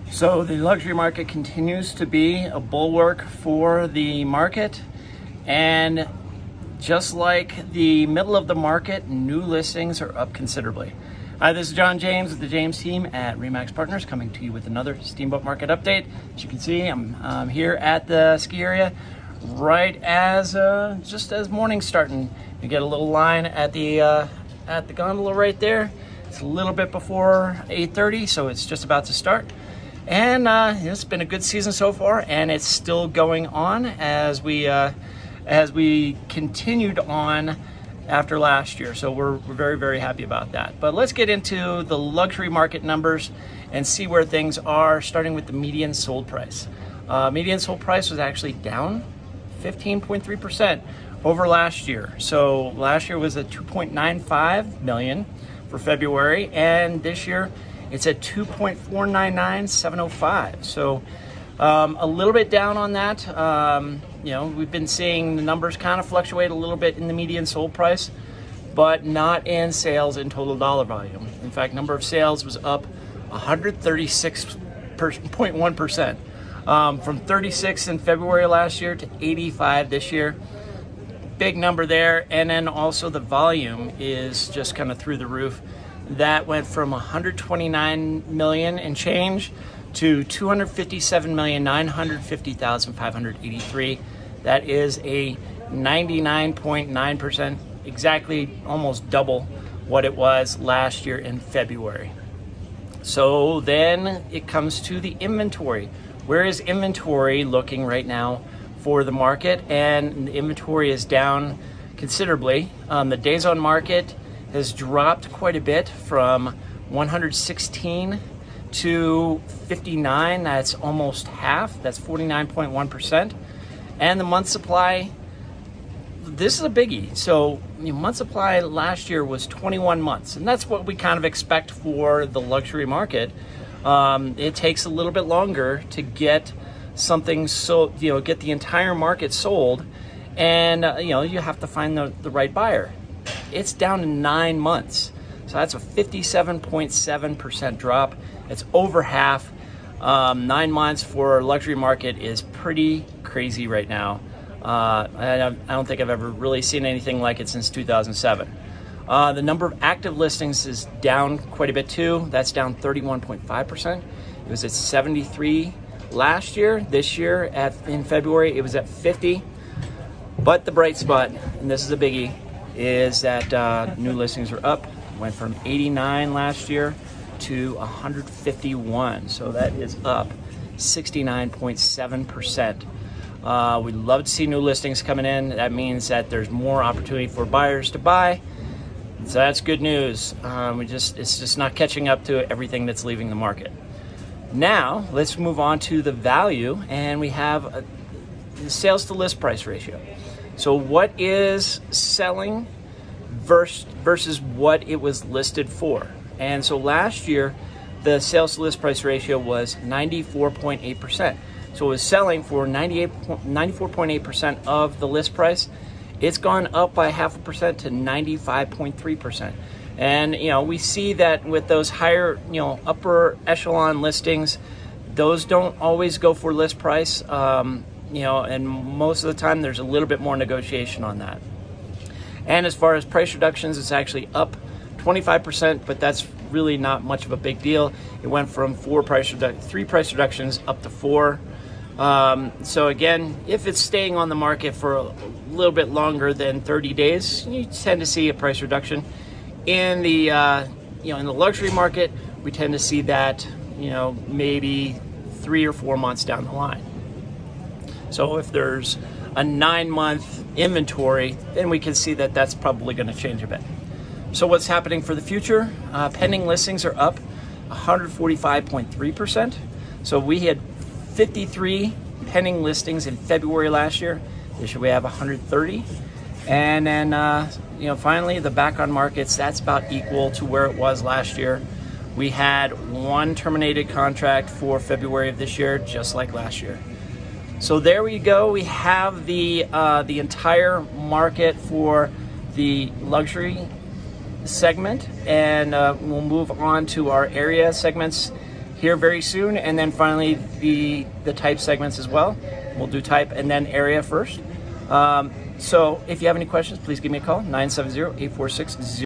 So the luxury market continues to be a bulwark for the market, and just like the middle of the market, new listings are up considerably. Hi, this is John James with the James team at RE/MAX Partners, coming to you with another Steamboat market update. As you can see, I'm here at the ski area right as just as morning's starting. You get a little line at the gondola right there. It's a little bit before 8:30, so it's just about to start. And it's been a good season so far, and it's still going on as we continued on after last year. So we're very, very happy about that. But let's get into the luxury market numbers and see where things are, starting with the median sold price. Median sold price was actually down 15.3% over last year. So last year was at 2.95 million for February, and this year it's at 2.499705. So a little bit down on that. You know, we've been seeing the numbers kind of fluctuate a little bit in the median sold price, but not in sales in total dollar volume. In fact, number of sales was up 136.1%, from 36 in February last year to 85 this year. Big number there. And then also the volume is just kind of through the roof. That went from 129 million and change to 257,950,583. That is a 99.9%, exactly almost double what it was last year in February. So then it comes to the inventory. Where is inventory looking right now for the market? And the inventory is down considerably. The days on market has dropped quite a bit from 116 to 59. That's almost half. That's 49.1%. And the month supply, this is a biggie. So month supply last year was 21 months, and that's what we kind of expect for the luxury market. It takes a little bit longer to get something sold, get the entire market sold, and you have to find the right buyer. It's down to 9 months. So that's a 57.7% drop. It's over half. 9 months for luxury market is pretty crazy right now. I don't think I've ever really seen anything like it since 2007. The number of active listings is down quite a bit too. That's down 31.5%. It was at 73 last year. This year in February, it was at 50. But the bright spot, and this is a biggie, is that new listings are up. Went from 89 last year to 151. So that is up 69.7%. We'd love to see new listings coming in. That means that there's more opportunity for buyers to buy. So that's good news. It's just not catching up to everything that's leaving the market. Now, let's move on to the value, and we have the sales to list price ratio. So what is selling versus what it was listed for? And so last year, the sales to list price ratio was 94.8%. So it was selling for 94.8% of the list price. It's gone up by 0.5% to 95.3%. And we see that with those higher, upper echelon listings, those don't always go for list price. And most of the time there's a little bit more negotiation on that. And as far as price reductions, it's actually up 25%, but that's really not much of a big deal. It went from 3 price reductions up to 4. So again, if it's staying on the market for a little bit longer than 30 days, you tend to see a price reduction. In the in the luxury market, we tend to see that maybe 3 or 4 months down the line. So if there's a 9-month inventory, then we can see that that's probably going to change a bit. So what's happening for the future? Pending listings are up 145.3%. So we had 53 pending listings in February last year. This year we have 130. And then, finally, the back on markets, that's about equal to where it was last year. We had 1 terminated contract for February of this year, just like last year. So there we go. We have the entire market for the luxury segment, and we'll move on to our area segments here very soon, and then finally the type segments as well. We'll do type and then area first. So if you have any questions, please give me a call, 970-846-0.